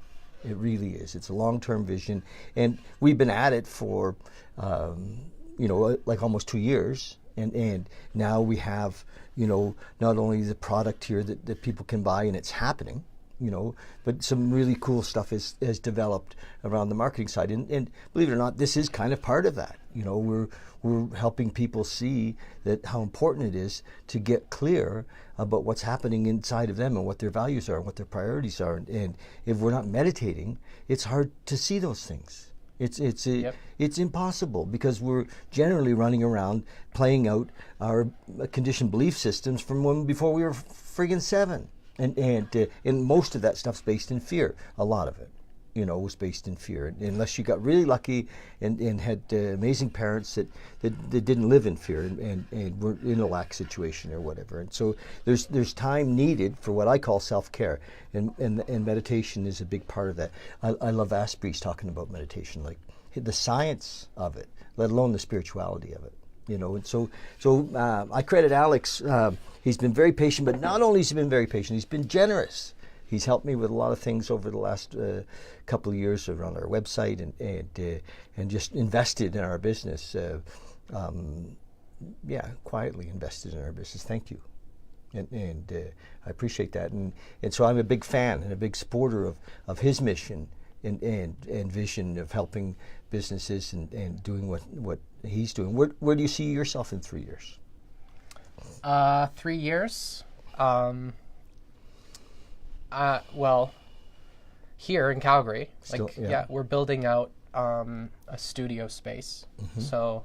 Speaker 1: It really is. It's a long-term vision, and we've been at it for, like almost 2 years, and now we have, not only the product here that people can buy, and it's happening, but some really cool stuff has developed around the marketing side, and believe it or not, this is kind of part of that. We're helping people see that how important it is to get clear about what's happening inside of them and what their values are and what their priorities are. And if we're not meditating, it's hard to see those things. It's impossible because we're generally running around playing out our conditioned belief systems from before we were friggin' 7. And most of that stuff's based in fear. A lot of it, was based in fear. Unless you got really lucky and had amazing parents that didn't live in fear and were in a lack situation or whatever. And so there's time needed for what I call self-care, and meditation is a big part of that. I love Asprey's talking about meditation, like the science of it, let alone the spirituality of it. And so I credit Alex. He's been very patient, but not only has he been very patient, he's been generous. He's helped me with a lot of things over the last couple of years around our website and just invested in our business. Quietly invested in our business. Thank you, and I appreciate that. And so I'm a big fan and a big supporter of his mission and vision of helping businesses and doing what he's doing. Where do you see yourself in 3 years?
Speaker 2: 3 years. Well, here in Calgary, we're building out a studio space. Mm-hmm. So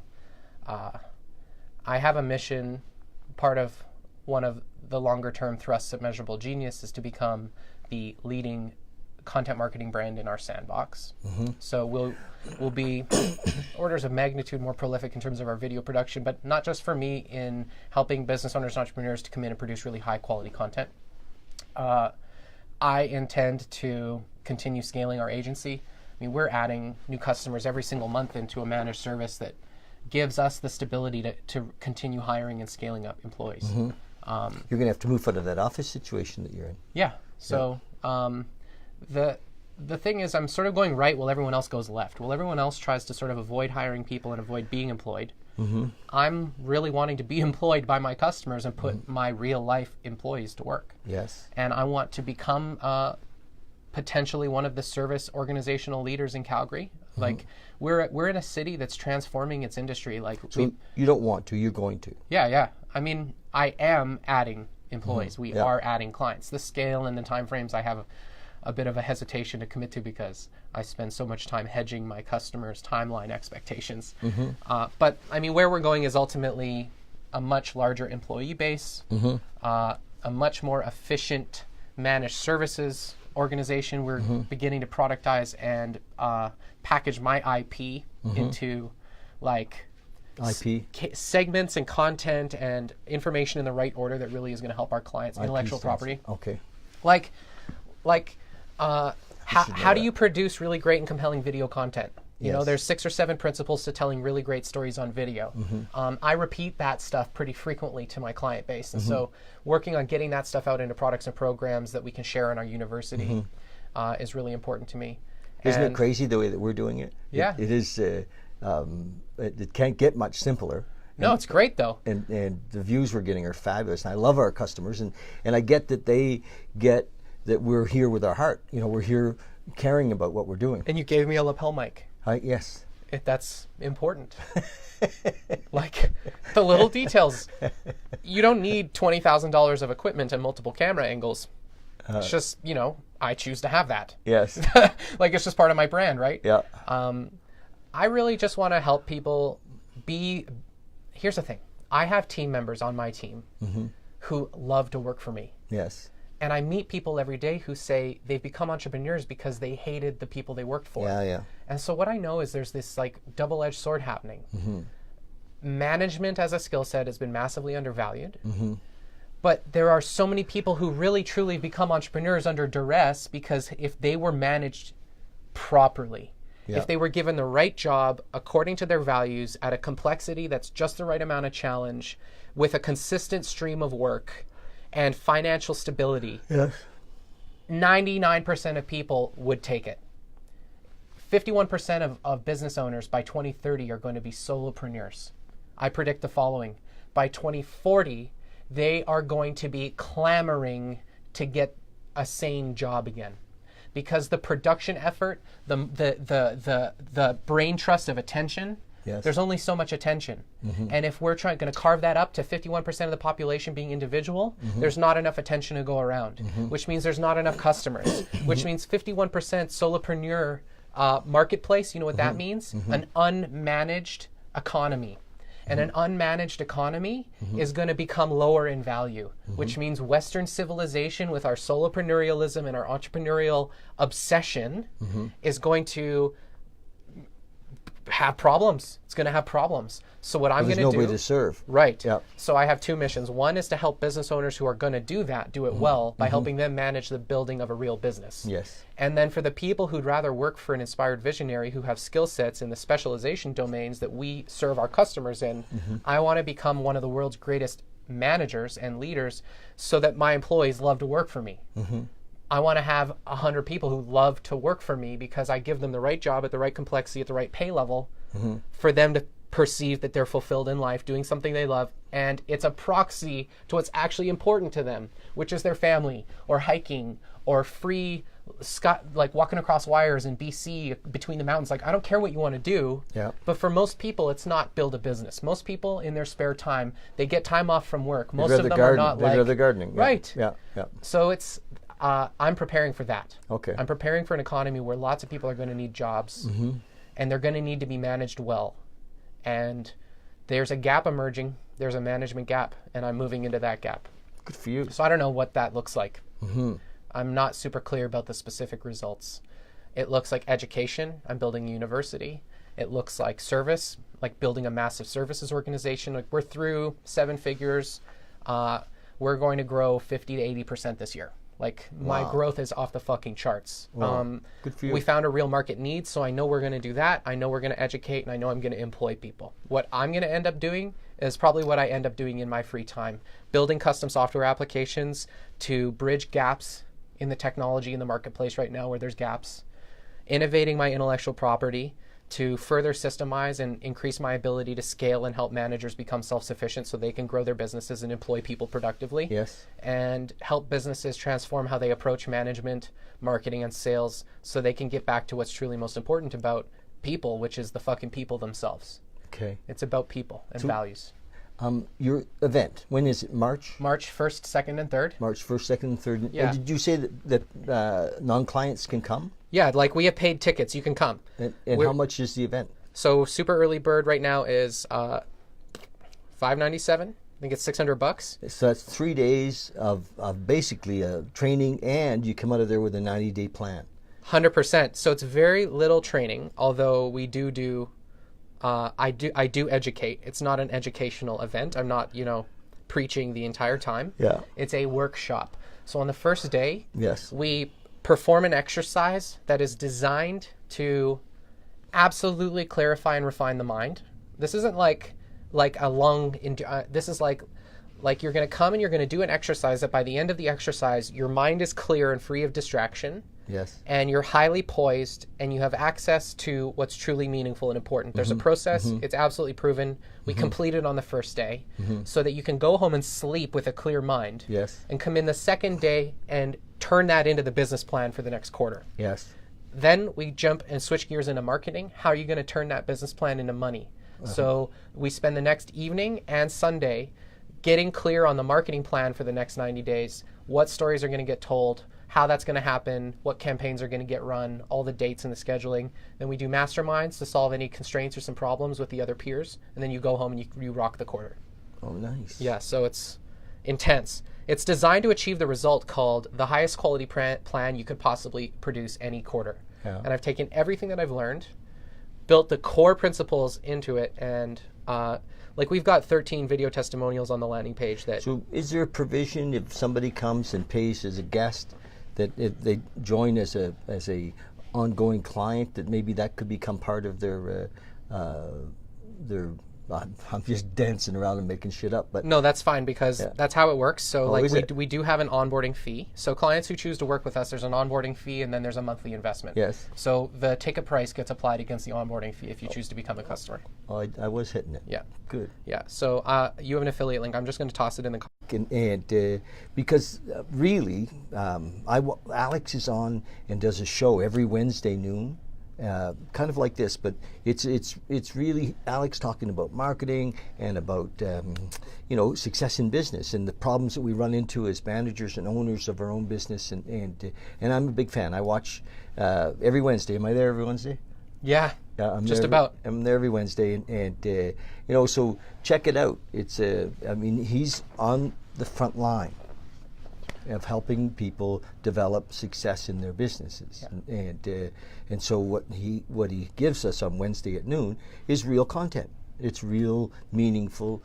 Speaker 2: I have a mission. Part of one of the longer term thrusts at Measurable Genius is to become the leading content marketing brand in our sandbox. Mm-hmm. So we'll be orders of magnitude more prolific in terms of our video production, but not just for me in helping business owners and entrepreneurs to come in and produce really high quality content. I intend to continue scaling our agency. I mean, we're adding new customers every single month into a managed service that gives us the stability to continue hiring and scaling up employees.
Speaker 1: Mm-hmm. You're going to have to move out of that office situation that you're in.
Speaker 2: Yeah. So the thing is, I'm sort of going right while everyone else goes left. While everyone else tries to sort of avoid hiring people and avoid being employed, I'm really wanting to be employed by my customers and put my real life employees to work.
Speaker 1: Yes.
Speaker 2: And I want to become potentially one of the service organizational leaders in Calgary. Like we're in a city that's transforming its industry. Like
Speaker 1: So you don't want to, you're going to.
Speaker 2: yeah. I mean, I am adding employees. We
Speaker 1: Yeah.
Speaker 2: are adding clients. The scale and the time frames I have a bit of a hesitation to commit to because I spend so much time hedging my customers' timeline expectations. But I mean, where we're going is ultimately a much larger employee base, a much more efficient managed services organization. We're beginning to productize and package my IP into like
Speaker 1: IP.
Speaker 2: segments and content and information in the right order that really is going to help our clients. Intellectual property.
Speaker 1: Okay.
Speaker 2: Like, how do you produce really great and compelling video content? You know,
Speaker 1: Yes.
Speaker 2: there's 6 or 7 principles to telling really great stories on video. I repeat that stuff pretty frequently to my client base. And so working on getting that stuff out into products and programs that we can share in our university is really important to me.
Speaker 1: Isn't
Speaker 2: And
Speaker 1: it crazy the way that we're doing it?
Speaker 2: Yeah.
Speaker 1: It is, it can't get much simpler.
Speaker 2: No, it's great though.
Speaker 1: And the views we're getting are fabulous. And I love our customers, and I get that they get that we're here with our heart. You know, we're here caring about what we're doing.
Speaker 2: And you gave me a lapel mic.
Speaker 1: Yes.
Speaker 2: That's important. Like the little details. You don't need $20,000 of equipment and multiple camera angles. It's just, you know, I choose to have that.
Speaker 1: Yes.
Speaker 2: Like it's just part of my brand, right?
Speaker 1: Yeah.
Speaker 2: I really just want to help people here's the thing. I have team members on my team who love to work for me.
Speaker 1: Yes.
Speaker 2: And I meet people every day who say they've become entrepreneurs because they hated the people they worked for.
Speaker 1: Yeah.
Speaker 2: And so what I know is there's this like double-edged sword happening. Management as a skill set has been massively undervalued. But there are so many people who really truly become entrepreneurs under duress because if they were managed properly, if they were given the right job according to their values at a complexity that's just the right amount of challenge with a consistent stream of work and financial stability,
Speaker 1: Yes.
Speaker 2: 99% of people would take it. 51% of business owners by 2030 are going to be solopreneurs. I predict the following. By 2040, they are going to be clamoring to get a sane job again. Because the production effort, the brain trust of attention,
Speaker 1: Yes.
Speaker 2: there's only so much attention. And if we're going to carve that up to 51% of the population being individual, there's not enough attention to go around, which means there's not enough customers, which means 51% solopreneur marketplace. You know what that means? An unmanaged economy. And an unmanaged economy is going to become lower in value, which means Western civilization with our solopreneurialism and our entrepreneurial obsession is going to have problems. It's going to have problems. So what I'm going
Speaker 1: There's
Speaker 2: to do...
Speaker 1: nobody to serve.
Speaker 2: Right.
Speaker 1: Yep.
Speaker 2: So I have 2 missions. One is to help business owners who are going to do that, do it well, by helping them manage the building of a real business.
Speaker 1: Yes.
Speaker 2: And then for the people who'd rather work for an inspired visionary who have skill sets in the specialization domains that we serve our customers in, I want to become one of the world's greatest managers and leaders so that my employees love to work for me. I want to have 100 people who love to work for me because I give them the right job at the right complexity, at the right pay level for them to perceive that they're fulfilled in life, doing something they love. And it's a proxy to what's actually important to them, which is their family or hiking or free, like walking across wires in BC between the mountains. Like, I don't care what you want to do.
Speaker 1: Yeah.
Speaker 2: But for most people, it's not build a business. Most people in their spare time, they get time off from work. Most of them are not like...
Speaker 1: They'd rather gardening. Yeah.
Speaker 2: Right.
Speaker 1: Yeah.
Speaker 2: So it's... I'm preparing for that.
Speaker 1: Okay.
Speaker 2: I'm preparing for an economy where lots of people are going to need jobs and they're going to need to be managed well. And there's a gap emerging. There's a management gap, and I'm moving into that gap.
Speaker 1: Good for you.
Speaker 2: So I don't know what that looks like. I'm not super clear about the specific results. It looks like education. I'm building a university. It looks like service, like building a massive services organization. Like we're through 7 figures. We're going to grow 50 to 80% this year. Like my growth is off the fucking charts.
Speaker 1: Good for you.
Speaker 2: We found a real market need, so I know we're going to do that. I know we're going to educate, and I know I'm going to employ people. What I'm going to end up doing is probably what I end up doing in my free time. Building custom software applications to bridge gaps in the technology in the marketplace right now where there's gaps. Innovating my intellectual property to further systemize and increase my ability to scale and help managers become self-sufficient so they can grow their businesses and employ people productively.
Speaker 1: Yes.
Speaker 2: And help businesses transform how they approach management, marketing, and sales so they can get back to what's truly most important about people, which is the fucking people themselves.
Speaker 1: Okay.
Speaker 2: It's about people and values.
Speaker 1: Your event, when is it? March?
Speaker 2: March 1st, 2nd, and 3rd.
Speaker 1: March 1st, 2nd, and 3rd.
Speaker 2: Yeah.
Speaker 1: And did you say that non-clients can come?
Speaker 2: Yeah, like we have paid tickets. You can come.
Speaker 1: And how much is the event?
Speaker 2: So super early bird right now is $597. I think it's $600.
Speaker 1: So that's 3 days of basically training, and you come out of there with a 90-day plan.
Speaker 2: 100%. So it's very little training, although we do I do educate. It's not an educational event. I'm not, preaching the entire time.
Speaker 1: Yeah.
Speaker 2: It's a workshop. So on the first day,
Speaker 1: Yes.
Speaker 2: we perform an exercise that is designed to absolutely clarify and refine the mind. This isn't like a lung. This is like you're going to come and you're going to do an exercise that by the end of the exercise, your mind is clear and free of distraction.
Speaker 1: Yes.
Speaker 2: And you're highly poised and you have access to what's truly meaningful and important. There's a process. It's absolutely proven. We complete it on the first day so that you can go home and sleep with a clear mind.
Speaker 1: Yes.
Speaker 2: And come in the second day and turn that into the business plan for the next quarter.
Speaker 1: Yes.
Speaker 2: Then we jump and switch gears into marketing. How are you going to turn that business plan into money? So we spend the next evening and Sunday getting clear on the marketing plan for the next 90 days, what stories are going to get told, how that's going to happen, what campaigns are going to get run, all the dates and the scheduling. Then we do masterminds to solve any constraints or some problems with the other peers. And then you go home and you rock the quarter.
Speaker 1: Oh, nice.
Speaker 2: Yeah, so it's intense. It's designed to achieve the result called the highest quality plan you could possibly produce any quarter.
Speaker 1: Yeah.
Speaker 2: And I've taken everything that I've learned, built the core principles into it, and we've got 13 video testimonials on the landing page that...
Speaker 1: So is there a provision if somebody comes and pays as a guest, that if they join as a ongoing client, that maybe that could become part of their I'm just dancing around and making shit up, but
Speaker 2: No, that's fine because that's how it works. So
Speaker 1: we
Speaker 2: do have an onboarding fee. So clients who choose to work with us, there's an onboarding fee and then there's a monthly investment.
Speaker 1: Yes.
Speaker 2: So the ticket price gets applied against the onboarding fee if you choose to become a customer.
Speaker 1: Oh, I was hitting it.
Speaker 2: Yeah.
Speaker 1: Good.
Speaker 2: Yeah. So you have an affiliate link. I'm just going to toss it in the
Speaker 1: And because really, Alex is on and does a show every Wednesday noon, kind of like this, but it's really Alex talking about marketing and about success in business and the problems that we run into as managers and owners of our own business, and I'm a big fan. I watch every Wednesday. Am I there every Wednesday?
Speaker 2: Yeah.
Speaker 1: I'm
Speaker 2: just
Speaker 1: there,
Speaker 2: about.
Speaker 1: I'm there every Wednesday, and so check it out. It's he's on the front line of helping people develop success in their businesses, and so what he gives us on Wednesday at noon is real content. It's real, meaningful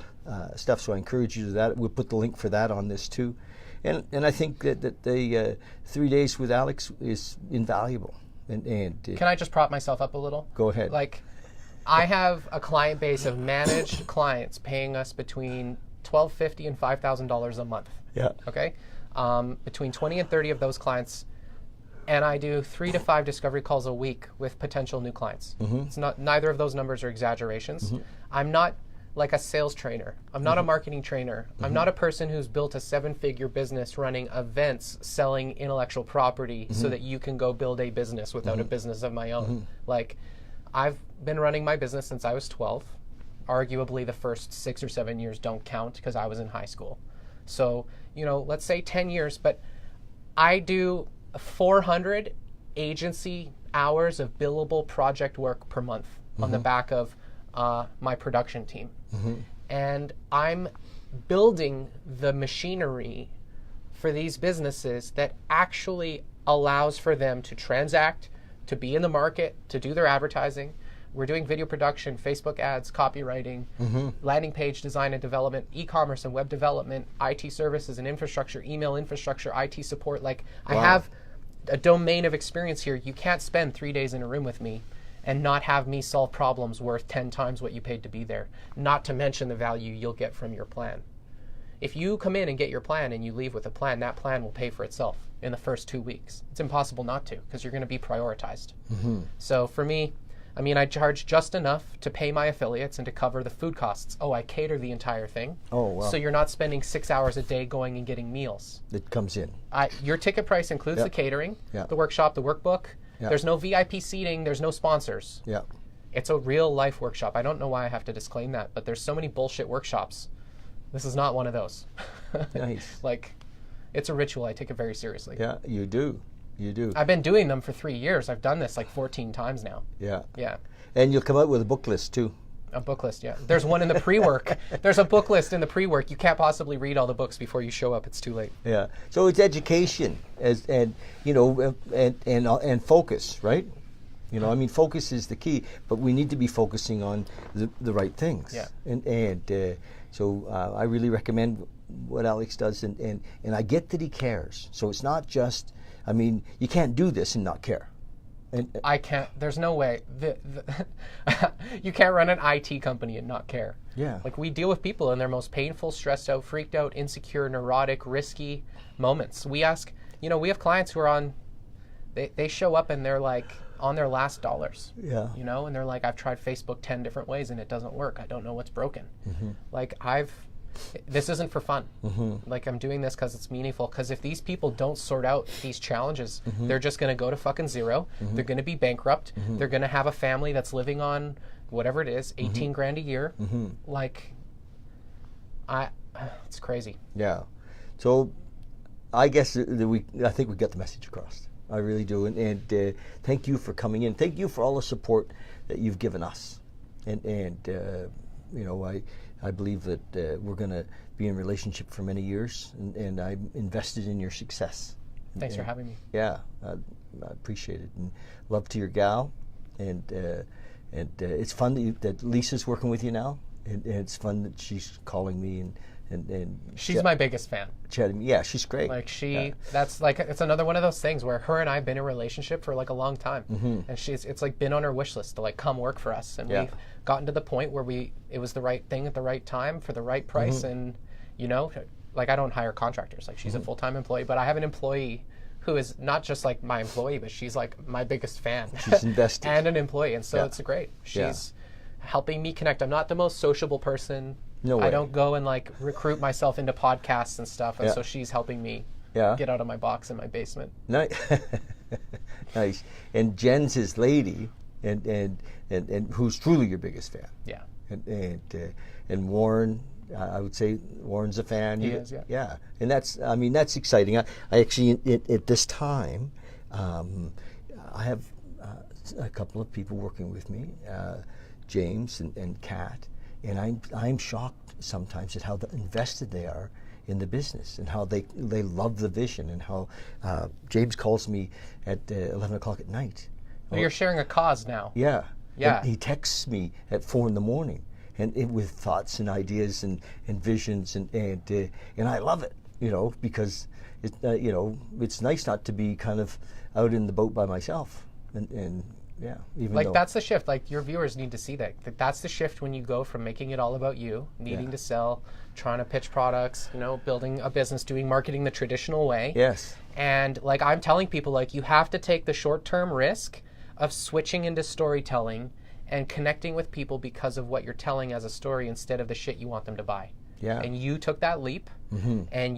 Speaker 1: stuff. So I encourage you to that. We'll put the link for that on this too, and I think that the 3 days with Alex is invaluable. And
Speaker 2: can I just prop myself up a little?
Speaker 1: Go ahead.
Speaker 2: I have a client base of managed clients paying us between $1,250 and $5,000 a month.
Speaker 1: Yeah.
Speaker 2: Okay. Between 20 and 30 of those clients, and I do 3 to 5 discovery calls a week with potential new clients. It's not. Neither of those numbers are exaggerations. I'm not like a sales trainer. I'm not a marketing trainer. I'm not a person who's built a 7-figure business running events selling intellectual property so that you can go build a business without a business of my own. I've been running my business since I was 12. Arguably the first 6 or 7 years don't count because I was in high school. So, let's say 10 years, but I do 400 agency hours of billable project work per month on the back of my production team. And I'm building the machinery for these businesses that actually allows for them to transact, to be in the market, to do their advertising. We're doing video production, Facebook ads, copywriting, landing page design and development, e-commerce and web development, IT services and infrastructure, email infrastructure, IT support. I have a domain of experience here. You can't spend 3 days in a room with me and not have me solve problems worth 10 times what you paid to be there, not to mention the value you'll get from your plan. If you come in and get your plan and you leave with a plan, that plan will pay for itself in the first 2 weeks. It's impossible not to because you're going to be prioritized. So for me, I mean, I charge just enough to pay my affiliates and to cover the food costs. Oh, I cater the entire thing.
Speaker 1: Oh, wow.
Speaker 2: So you're not spending 6 hours a day going and getting meals.
Speaker 1: That comes in.
Speaker 2: Your ticket price includes
Speaker 1: Yeah.
Speaker 2: the catering,
Speaker 1: Yeah.
Speaker 2: the workshop, the workbook.
Speaker 1: Yeah.
Speaker 2: There's no VIP seating. There's no sponsors.
Speaker 1: Yeah.
Speaker 2: It's a real life workshop. I don't know why I have to disclaim that, but there's so many bullshit workshops. This is not one of those.
Speaker 1: Nice.
Speaker 2: Like, it's a ritual. I take it very seriously.
Speaker 1: Yeah, you do. You do.
Speaker 2: I've been doing them for 3 years. I've done this like 14 times now.
Speaker 1: Yeah.
Speaker 2: Yeah.
Speaker 1: And you'll come out with a book list too.
Speaker 2: A book list, yeah. There's one in the pre-work. There's a book list in the pre-work. You can't possibly read all the books before you show up. It's too late.
Speaker 1: Yeah. So it's education and focus, right? You know, I mean, focus is the key, but we need to be focusing on the right things.
Speaker 2: Yeah.
Speaker 1: So I really recommend what Alex does, and I get that he cares. So it's not just, I mean, you can't do this and not care. And
Speaker 2: I can't. There's no way. You can't run an IT company and not care.
Speaker 1: Yeah.
Speaker 2: Like, we deal with people in their most painful, stressed out, freaked out, insecure, neurotic, risky moments. We ask, we have clients who are on, they show up and they're like on their last dollars.
Speaker 1: Yeah.
Speaker 2: And they're like, I've tried Facebook 10 different ways and it doesn't work. I don't know what's broken.
Speaker 1: Mm-hmm.
Speaker 2: Like, this isn't for fun. Mm-hmm. Like, I'm doing this because it's meaningful. Because if these people don't sort out these challenges,
Speaker 1: Mm-hmm.
Speaker 2: they're just going to go to fucking zero. Mm-hmm. They're going to be bankrupt. Mm-hmm. They're going to have a family that's living on whatever it is, 18 grand a year.
Speaker 1: Mm-hmm.
Speaker 2: Like, it's crazy.
Speaker 1: Yeah. So I guess I think we got the message across. I really do. And thank you for coming in. Thank you for all the support that you've given us. I believe that we're going to be in relationship for many years, and I'm invested in your success.
Speaker 2: Thanks for having me.
Speaker 1: Yeah, I appreciate it, and love to your gal, and it's fun that Lisa's working with you now, and it's fun that she's calling me and
Speaker 2: she's my biggest fan.
Speaker 1: chatting. Yeah, she's great.
Speaker 2: Like,
Speaker 1: Yeah.
Speaker 2: that's like, it's another one of those things where her and I have been in a relationship for like a long time, and it's like been on her wish list to like come work for us, and
Speaker 1: Yeah.
Speaker 2: we've gotten to the point where it was the right thing at the right time for the right price, and like, I don't hire contractors. Like, she's a full-time employee, but I have an employee who is not just like my employee, but she's like my biggest fan.
Speaker 1: She's invested.
Speaker 2: and an employee, and so
Speaker 1: Yeah.
Speaker 2: it's great.
Speaker 1: Yeah.
Speaker 2: She's helping me connect. I'm not the most sociable person.
Speaker 1: No way.
Speaker 2: I don't go and like recruit myself into podcasts and stuff, and
Speaker 1: Yeah.
Speaker 2: so she's helping me
Speaker 1: Yeah.
Speaker 2: get out of my box in my basement.
Speaker 1: Nice. Nice. And Jen's his lady, and who's truly your biggest fan.
Speaker 2: Yeah.
Speaker 1: And Warren, I would say Warren's a fan.
Speaker 2: He is, yeah.
Speaker 1: Yeah, and that's exciting. I actually at this time, I have a couple of people working with me, James and Kat, and I'm shocked sometimes at how invested they are in the business, and how they love the vision, and how James calls me at 11 o'clock at night.
Speaker 2: Well, you're sharing a cause now.
Speaker 1: Yeah.
Speaker 2: Yeah.
Speaker 1: And he texts me at 4 a.m. and with thoughts and ideas and visions, and I love it, because it's nice not to be kind of out in the boat by myself, and yeah, even
Speaker 2: Like,
Speaker 1: though
Speaker 2: that's the shift. Like, your viewers need to see that. That's the shift when you go from making it all about you, needing
Speaker 1: Yeah.
Speaker 2: to sell, trying to pitch products, building a business, doing marketing the traditional way.
Speaker 1: yes,
Speaker 2: And like, I'm telling people, like, you have to take the short-term risk of switching into storytelling and connecting with people because of what you're telling as a story instead of the shit you want them to buy.
Speaker 1: Yeah.
Speaker 2: And you took that leap, and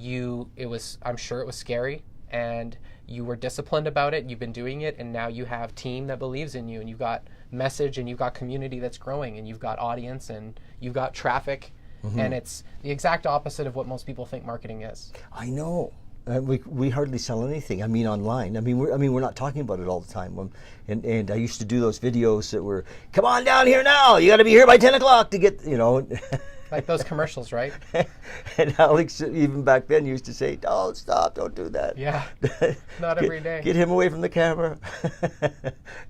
Speaker 2: I'm sure it was scary, and you were disciplined about it. You've been doing it, and now you have team that believes in you, and you've got message, and you've got community that's growing, and you've got audience, and you've got traffic, and it's the exact opposite of what most people think marketing is.
Speaker 1: I know. We hardly sell anything. I mean, online. We're not talking about it all the time. And I used to do those videos that were, come on down here now. You got to be here by 10 o'clock to get,
Speaker 2: Like those commercials, right?
Speaker 1: And Alex, even back then, used to say, "Don't stop, don't do that."
Speaker 2: Yeah. Not every day.
Speaker 1: Get him away from the camera.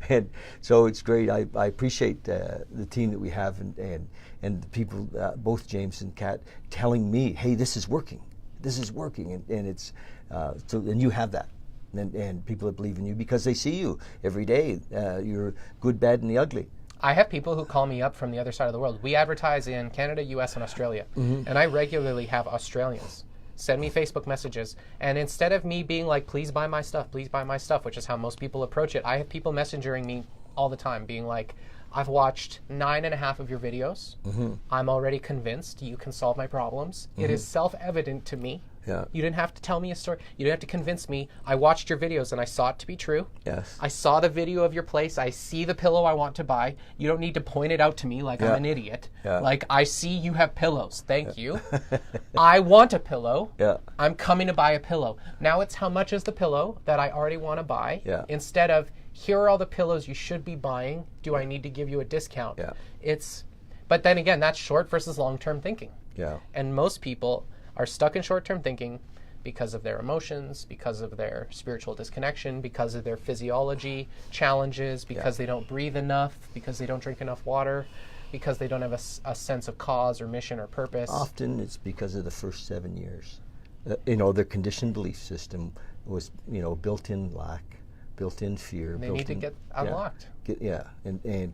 Speaker 1: And so it's great. I appreciate the team that we have, and the people, both James and Kat, telling me, "Hey, this is working. This is working," and it's and you have that. And people that believe in you because they see you every day. You're good, bad, and the ugly.
Speaker 2: I have people who call me up from the other side of the world. We advertise in Canada, US, and Australia. And I regularly have Australians send me Facebook messages. And instead of me being like, please buy my stuff, which is how most people approach it, I have people messaging me all the time being like, I've watched 9.5 of your videos. I'm already convinced you can solve my problems. It is self-evident to me.
Speaker 1: Yeah.
Speaker 2: You didn't have to tell me a story. You didn't have to convince me. I watched your videos and I saw it to be true.
Speaker 1: Yes.
Speaker 2: I saw the video of your place. I see the pillow I want to buy. You don't need to point it out to me like I'm an idiot.
Speaker 1: Yeah.
Speaker 2: Like, I see you have pillows. Thank you. I want a pillow.
Speaker 1: Yeah.
Speaker 2: I'm coming to buy a pillow. Now it's how much is the pillow that I already want to buy,
Speaker 1: Yeah.
Speaker 2: instead of here are all the pillows you should be buying. Do I need to give you a discount?
Speaker 1: Yeah.
Speaker 2: But then again, that's short versus long-term thinking.
Speaker 1: Yeah.
Speaker 2: And most people are stuck in short-term thinking because of their emotions, because of their spiritual disconnection, because of their physiology challenges, because they don't breathe enough, because they don't drink enough water, because they don't have a sense of cause or mission or purpose.
Speaker 1: Often it's because of the first 7 years. Their conditioned belief system was, built-in lack, built-in fear.
Speaker 2: They need to get unlocked.
Speaker 1: And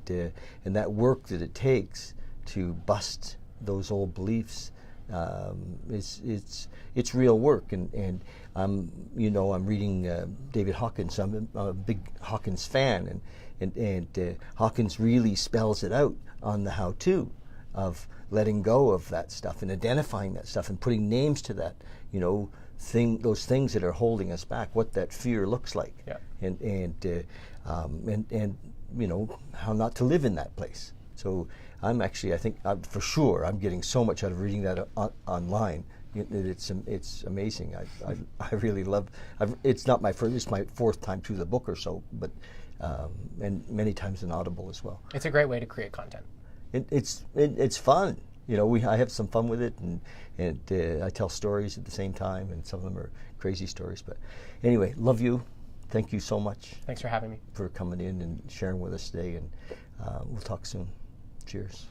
Speaker 1: that work that it takes to bust those old beliefs, it's real work. And I'm reading David Hawkins. I'm a big Hawkins fan, and Hawkins really spells it out on the how-to of letting go of that stuff and identifying that stuff and putting names to that, those things that are holding us back, what that fear looks like, and how not to live in that place. So I think for sure I'm getting so much out of reading that online. It's amazing. I really love. It's not my first. It's my fourth time through the book or so, but and many times in Audible as well.
Speaker 2: It's a great way to create content.
Speaker 1: It's fun. I have some fun with it, and I tell stories at the same time, and some of them are crazy stories. But anyway, love you. Thank you so much.
Speaker 2: Thanks for having me.
Speaker 1: For coming in and sharing with us today, and we'll talk soon. Cheers.